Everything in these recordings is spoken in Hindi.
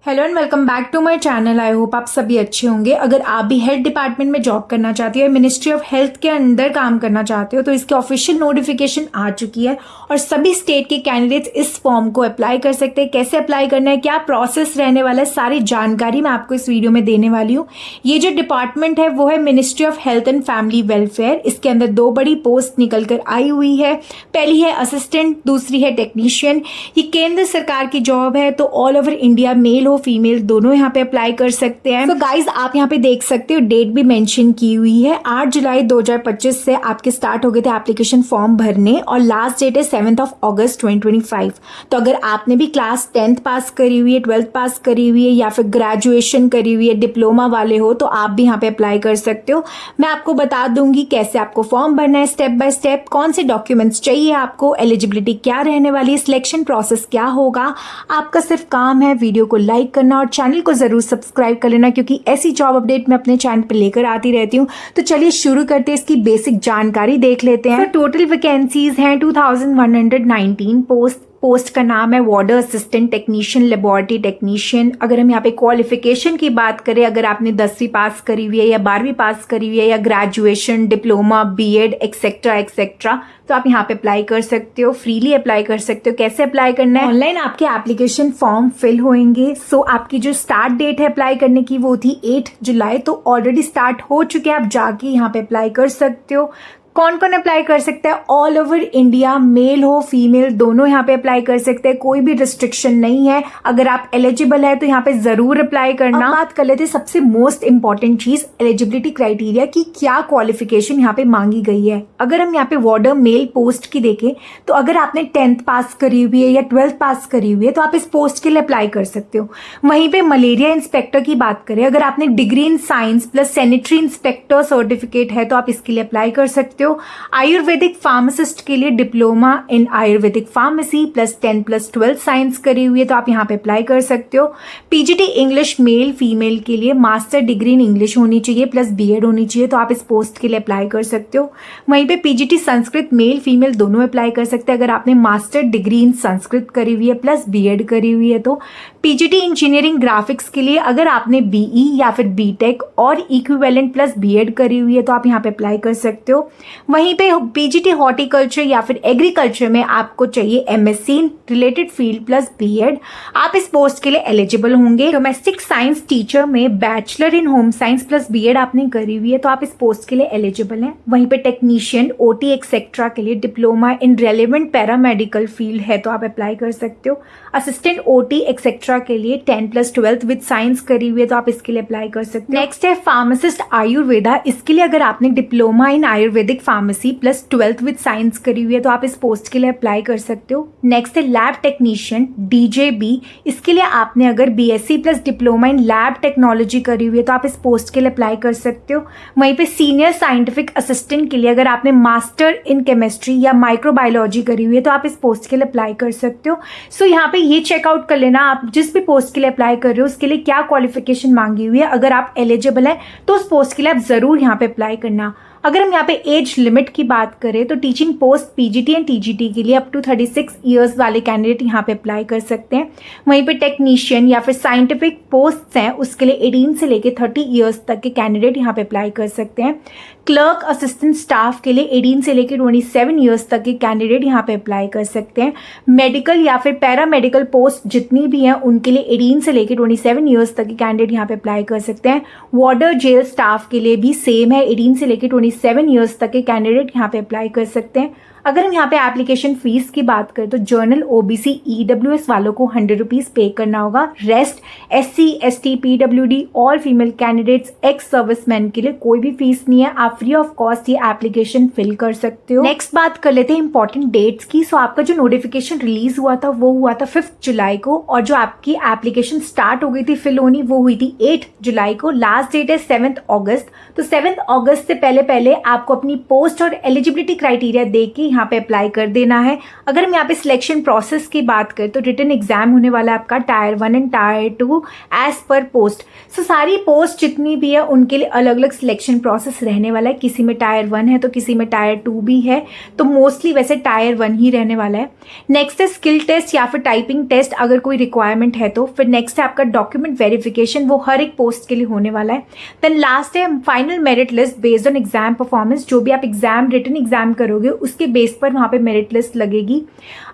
Hello and welcome back to my channel. I hope आप सभी अच्छे होंगे। अगर आप भी हेल्थ डिपार्टमेंट में जॉब करना चाहते हो या मिनिस्ट्री ऑफ हेल्थ के अंदर काम करना चाहते हो तो इसकी ऑफिशियल नोटिफिकेशन आ चुकी है और सभी स्टेट के कैंडिडेट्स इस फॉर्म को अप्लाई कर सकते हैं। कैसे अप्लाई करना है, क्या प्रोसेस रहने वाला है, सारी जानकारी मैं आपको इस वीडियो में देने वाली हूँ। ये जो डिपार्टमेंट है वो है ministry of health and family welfare. इसके अंदर दो बड़ी पोस्ट निकल कर आई हुई है। पहली है असिस्टेंट, दूसरी है टेक्नीशियन। ये केंद्र सरकार की जॉब है तो ऑल ओवर इंडिया मेल हो फीमेल दोनों यहाँ पे अप्लाई कर सकते हैं। तो गाइज आप यहाँ पे देख सकते हो डेट भी मेंशन की हुई है। 8 जुलाई 2025 से आपके स्टार्ट हो गए थे एप्लीकेशन फॉर्म भरने और लास्ट डेट है 7 अगस्त 2025। तो अगर आपने भी क्लास 10th पास करी हुई है, 12th पास करी हुई है या फिर ग्रेजुएशन करी हुई है, डिप्लोमा वाले हो तो आप भी यहाँ पे अप्लाई कर सकते हो। मैं आपको बता दूंगी कैसे आपको फॉर्म भरना है स्टेप बाय स्टेप, कौन से डॉक्यूमेंट्स चाहिए आपको, एलिजिबिलिटी क्या रहने वाली है, सिलेक्शन प्रोसेस क्या होगा। आपका सिर्फ काम है वीडियो को लाइक करना और चैनल को जरूर सब्सक्राइब कर लेना क्योंकि ऐसी जॉब अपडेट मैं अपने चैनल पे लेकर आती रहती हूँ। तो चलिए शुरू करते हैं, इसकी बेसिक जानकारी देख लेते हैं। तो टोटल वैकेंसीज हैं 2119 पोस्ट का नाम है वार्डर असिस्टेंट टेक्नीशियन, लेबोरेटरी टेक्नीशियन। अगर हम यहाँ पे क्वालिफिकेशन की बात करें, अगर आपने 10वीं पास करी हुई है या 12वीं पास करी हुई है या graduation, diploma, BEd etcetera etcetera तो आप यहाँ पे अप्लाई कर सकते हो, फ्रीली अप्लाई कर सकते हो। कैसे अप्लाई करना है, ऑनलाइन आपके एप्लीकेशन फॉर्म फिल होंगे। सो आपकी जो स्टार्ट डेट है अप्लाई करने की वो थी 8 जुलाई, तो ऑलरेडी स्टार्ट हो चुके हैं। आप जाके यहाँ पे अप्लाई कर सकते हो। कौन कौन अप्लाई कर सकता है, ऑल ओवर इंडिया मेल हो फीमेल दोनों यहाँ पे अप्लाई कर सकते हैं, कोई भी रिस्ट्रिक्शन नहीं है। अगर आप एलिजिबल है तो यहाँ पे जरूर अप्लाई करना। अब बात कर लेते हैं सबसे मोस्ट इंपॉर्टेंट चीज, एलिजिबिलिटी क्राइटेरिया की क्या क्वालिफिकेशन यहाँ पे मांगी गई है। अगर हम यहाँ पे वार्डर मेल पोस्ट की देखें तो अगर आपने 10th पास करी हुई है या 12th पास करी हुई है तो आप इस पोस्ट के लिए अप्लाई कर सकते हो। वहीं पे मलेरिया इंस्पेक्टर की बात करें, अगर आपने degree in science plus sanitary inspector certificate है तो आप इसके लिए अप्लाई कर सकते हो। आयुर्वेदिक फार्मासिस्ट के लिए diploma in Ayurvedic pharmacy plus 10 plus 12 science करी हुई है तो आप यहाँ पे अप्लाई कर सकते हो। पीजीटी इंग्लिश मेल फीमेल के लिए मास्टर डिग्री इन इंग्लिश होनी चाहिए प्लस बीएड होनी चाहिए तो आप इस पोस्ट के लिए अप्लाई कर सकते हो। वहीं पे पीजीटी संस्कृत मेल फीमेल दोनों अप्लाई कर सकते हैं अगर आपने मास्टर डिग्री इन संस्कृत करी हुई है प्लस बीएड करी हुई है। तो पीजीटी इंजीनियरिंग ग्राफिक्स के लिए अगर आपने बीई या फिर बीटेक और इक्विवेलेंट प्लस बीएड करी हुई है तो आप यहाँ पे अप्लाई कर सकते हो। वहीं पे पीजीटी हॉर्टिकल्चर या फिर एग्रीकल्चर में आपको चाहिए MSc in related field plus BEd, आप इस पोस्ट के लिए एलिजिबल होंगे। डोमेस्टिक साइंस टीचर में bachelor in home science plus BEd आपने करी हुई है तो आप इस पोस्ट के लिए एलिजिबल हैं। वहीं पे टेक्नीशियन ओटी एक्सेट्रा के लिए diploma in relevant paramedical field है तो आप अप्लाई कर सकते हो। असिस्टेंट ओटी एक्सेट्रा के लिए 10 प्लस 12 विद साइंस करी हुई है तो आप इसके लिए अप्लाई कर सकते हो। नेक्स्ट है फार्मासिस्ट आयुर्वेदा, इसके लिए अगर आपने diploma in Ayurvedic pharmacy plus 12th with science करी हुई है तो आप इस पोस्ट के लिए अप्लाई कर सकते हो। नेक्स्ट है लैब टेक्नीशियन डीजेबी, इसके लिए आपने अगर BSc plus diploma in lab technology करी हुई है तो आप इस पोस्ट के लिए अप्लाई कर सकते हो। वहीं पे सीनियर साइंटिफिक असिस्टेंट के लिए अगर आपने मास्टर इन केमिस्ट्री या माइक्रोबायोलॉजी करी हुई है तो आप इस पोस्ट के लिए अप्लाई कर सकते हो। सो यहाँ पे ये चेकआउट कर लेना आप जिस भी पोस्ट के लिए अप्लाई कर रहे हो उसके लिए क्या क्वालिफिकेशन मांगी हुई है। अगर आप एलिजिबल हैं तो उस पोस्ट के लिए आप जरूर यहाँ पे अप्लाई करना। अगर हम यहाँ पे एज लिमिट की बात करें तो teaching post PGT and TGT के लिए अप टू 36 इयर्स वाले कैंडिडेट यहाँ पे अप्लाई कर सकते हैं। वहीं पे टेक्नीशियन या फिर साइंटिफिक पोस्ट हैं उसके लिए 18 से लेके 30 इयर्स तक के कैंडिडेट यहाँ पे अप्लाई कर सकते हैं। क्लर्क असिस्टेंट स्टाफ के लिए 18 से लेके 27 इयर्स तक के कैंडिडेट यहाँ पे अप्लाई कर सकते हैं। मेडिकल या फिर पैरामेडिकल पोस्ट जितनी भी हैं उनके लिए 18 से लेके 27 इयर्स तक के कैंडिडेट यहाँ पे अप्लाई कर सकते हैं। वार्डर जेल स्टाफ के लिए भी सेम है, 18 से लेके 27 इयर्स तक के कैंडिडेट यहाँ पे अप्लाई कर सकते हैं। अगर हम यहाँ पे एप्लीकेशन फीस की बात करें तो जर्नल ओबीसी ईडब्ल्यूएस वालों को 100 रुपीज पे करना होगा। Rest SC ST PWD all female candidates ex serviceman के लिए कोई भी फीस नहीं है, आप फ्री ऑफ कॉस्ट ये एप्लीकेशन फिल कर सकते हो। नेक्स्ट बात कर लेते हैं इंपॉर्टेंट डेट्स की। सो आपका जो नोटिफिकेशन रिलीज हुआ था वो हुआ था 5 जुलाई को और जो आपकी एप्लीकेशन स्टार्ट हो गई थी फिल होनी वो हुई थी 8 जुलाई को। लास्ट डेट है 7 अगस्त। तो 7 अगस्त से पहले आपको अपनी पोस्ट और एलिजिबिलिटी क्राइटेरिया देख के यहाँ पे अप्लाई कर देना है। अगर हम यहाँ पे सिलेक्शन प्रोसेस की बात करें तो रिटन एग्जाम होने वाला है आपका टायर 1 एंड टायर 2 एज पर पोस्ट। सो सारी पोस्ट जितनी भी है उनके लिए अलग अलग सिलेक्शन प्रोसेस रहने वाला है। किसी में टायर 1 है तो किसी में टायर 2 भी है, तो मोस्टली वैसे टायर 1 ही रहने वाला है। नेक्स्ट है स्किल टेस्ट या फिर टाइपिंग टेस्ट अगर कोई रिक्वायरमेंट है तो। फिर नेक्स्ट है आपका डॉक्यूमेंट वेरिफिकेशन, वो हर एक पोस्ट के लिए होने वाला है। देन लास्ट है final merit list based on exam performance. जो भी आप एग्जाम रिटन एग्जाम करोगे उसके बेस पर वहाँ पे मेरिट लिस्ट लगेगी।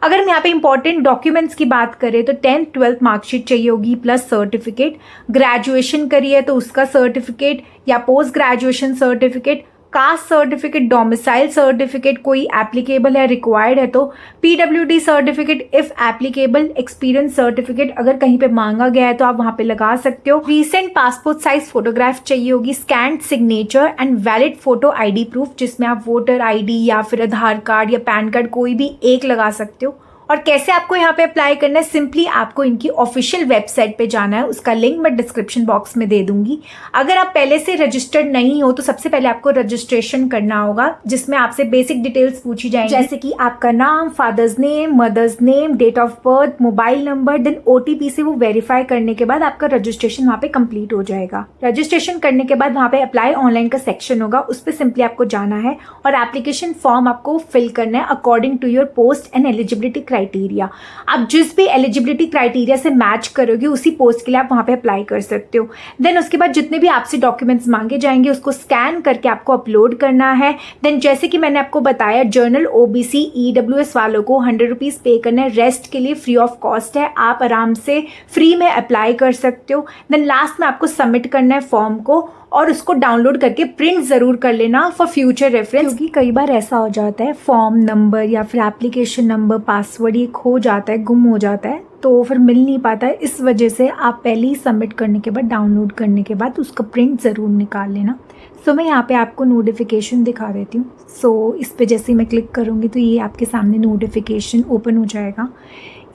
अगर हम यहाँ पे इंपॉर्टेंट डॉक्यूमेंट्स की बात करें तो 10th 12th मार्कशीट चाहिए होगी प्लस सर्टिफिकेट। ग्रेजुएशन करिए तो उसका सर्टिफिकेट या post graduation certificate, caste certificate, domicile certificate कोई एप्लीकेबल है रिक्वायर्ड है तो PWD certificate if applicable, experience certificate अगर कहीं पे मांगा गया है तो आप वहां पे लगा सकते हो। रीसेंट पासपोर्ट साइज फोटोग्राफ चाहिए होगी, scanned signature and valid photo ID proof जिसमें आप वोटर ID या फिर आधार कार्ड या पैन कार्ड कोई भी एक लगा सकते हो। और कैसे आपको यहाँ पे अप्लाई करना है, सिंपली आपको इनकी ऑफिशियल वेबसाइट पे जाना है, उसका लिंक मैं डिस्क्रिप्शन बॉक्स में दे दूंगी। अगर आप पहले से रजिस्टर्ड नहीं हो तो सबसे पहले आपको रजिस्ट्रेशन करना होगा जिसमें आपसे बेसिक डिटेल्स पूछी जाएंगी जैसे कि आपका नाम, father's name, mother's name, date of birth, mobile number. Then OTP से वो वेरीफाई करने के बाद आपका रजिस्ट्रेशन वहाँ पे कंप्लीट हो जाएगा। रजिस्ट्रेशन करने के बाद वहाँ पे अप्लाई ऑनलाइन का सेक्शन होगा, उस पर सिंपली आपको जाना है और एप्लीकेशन फॉर्म आपको फिल करना है according to your post and eligibility criteria. आप जिस भी एलिजिबिलिटी क्राइटेरिया से मैच करोगे उसी पोस्ट के लिए आप वहां पे अप्लाई कर सकते हो। देन उसके बाद जितने भी आपसे डॉक्यूमेंट्स मांगे जाएंगे उसको स्कैन करके आपको अपलोड करना है। देन जैसे कि मैंने आपको बताया जनरल OBC EWS वालों को 100 रुपीज पे करना है, रेस्ट के लिए फ्री ऑफ कॉस्ट है, आप आराम से फ्री में अप्लाई कर सकते हो। देन लास्ट में आपको सबमिट करना है फॉर्म को और उसको डाउनलोड करके प्रिंट जरूर कर लेना फॉर फ्यूचर रेफरेंस, क्योंकि कई बार ऐसा हो जाता है फॉर्म नंबर या फिर एप्लीकेशन नंबर, पासवर्ड ये खो जाता है, गुम हो जाता है तो फिर मिल नहीं पाता है। इस वजह से आप पहले ही सबमिट करने के बाद, डाउनलोड करने के बाद उसका प्रिंट ज़रूर निकाल लेना। सो मैं यहाँ पे आपको नोटिफिकेशन दिखा देती हूँ। सो इस पे जैसे ही मैं क्लिक करूँगी तो ये आपके सामने नोटिफिकेशन ओपन हो जाएगा।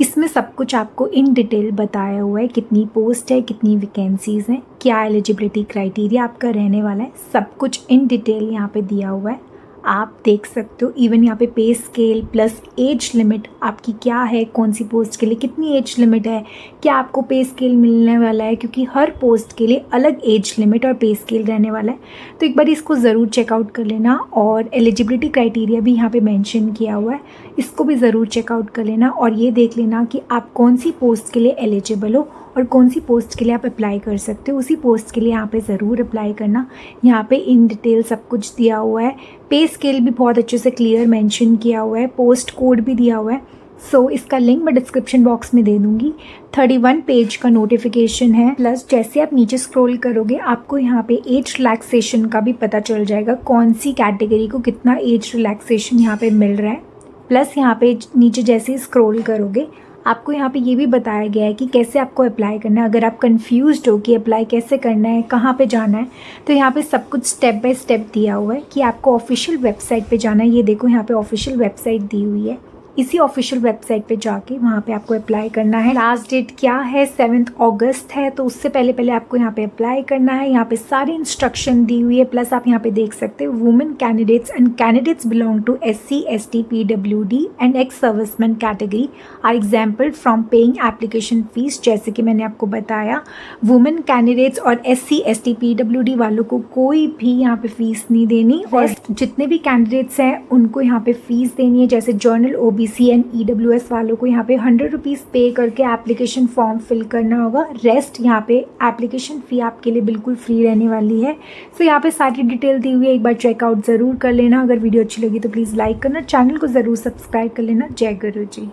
इसमें सब कुछ आपको इन डिटेल बताया हुआ है, कितनी पोस्ट है, कितनी वैकेंसीज़ हैं, क्या एलिजिबिलिटी क्राइटेरिया आपका रहने वाला है, सब कुछ इन डिटेल यहाँ पे दिया हुआ है, आप देख सकते हो। इवन यहाँ पे पे स्केल प्लस एज लिमिट आपकी क्या है, कौन सी पोस्ट के लिए कितनी एज लिमिट है, क्या आपको पे स्केल मिलने वाला है, क्योंकि हर पोस्ट के लिए अलग एज लिमिट और पे स्केल रहने वाला है। तो एक बार इसको ज़रूर चेकआउट कर लेना और एलिजिबिलिटी क्राइटेरिया भी यहाँ पे मेंशन किया हुआ है, इसको भी ज़रूर चेकआउट कर लेना और ये देख लेना कि आप कौन सी पोस्ट के लिए एलिजिबल हो और कौन सी पोस्ट के लिए आप अप्लाई कर सकते हो। उसी पोस्ट के लिए यहाँ पे ज़रूर अप्लाई करना। यहाँ पे इन डिटेल सब कुछ दिया हुआ है, पे स्केल भी बहुत अच्छे से क्लियर मेंशन किया हुआ है, पोस्ट कोड भी दिया हुआ है। सो इसका लिंक मैं डिस्क्रिप्शन बॉक्स में दे दूँगी। 31 पेज का नोटिफिकेशन है, प्लस जैसे आप नीचे स्क्रॉल करोगे आपको यहाँ पे एज रिलैक्सेशन का भी पता चल जाएगा, कौन सी कैटेगरी को कितना एज रिलैक्सेशन यहाँ पे मिल रहा है। प्लस यहाँ पे नीचे जैसे ही स्क्रॉल करोगे आपको यहाँ पे ये भी बताया गया है कि कैसे आपको अप्लाई करना है। अगर आप कंफ्यूज्ड हो कि अप्लाई कैसे करना है, कहाँ पे जाना है, तो यहाँ पे सब कुछ स्टेप बाय स्टेप दिया हुआ है कि आपको ऑफिशियल वेबसाइट पे जाना है। ये देखो यहाँ पे ऑफिशियल वेबसाइट दी हुई है, इसी ऑफिशियल वेबसाइट पे जाके वहाँ पे आपको अप्लाई करना है। लास्ट डेट क्या है, 7 अगस्त है, तो उससे पहले पहले आपको यहाँ पे अप्लाई करना है। यहाँ पे सारी इंस्ट्रक्शन दी हुई है, प्लस आप यहाँ पे देख सकते हो women candidates and candidates belong to SC ST PWD and ex serviceman category are example from paying application fees. जैसे कि मैंने आपको बताया वुमेन कैंडिडेट्स और SC ST PWD वालों को कोई भी यहाँ पे फीस नहीं देनी और जितने भी कैंडिडेट्स हैं उनको यहाँ पे फीस देनी है। जैसे जर्नल OBC एंड EWS वालों को यहाँ पे 100 रुपीज़ पे करके एप्लीकेशन फॉर्म फिल करना होगा। रेस्ट यहाँ पे एप्लीकेशन फ़ी आपके लिए बिल्कुल फ्री रहने वाली है। सो यहाँ पे सारी डिटेल दी हुई है, एक बार चेकआउट ज़रूर कर लेना। अगर वीडियो अच्छी लगी तो प्लीज़ लाइक करना, चैनल को ज़रूर सब्सक्राइब कर लेना। जय गुरु जी।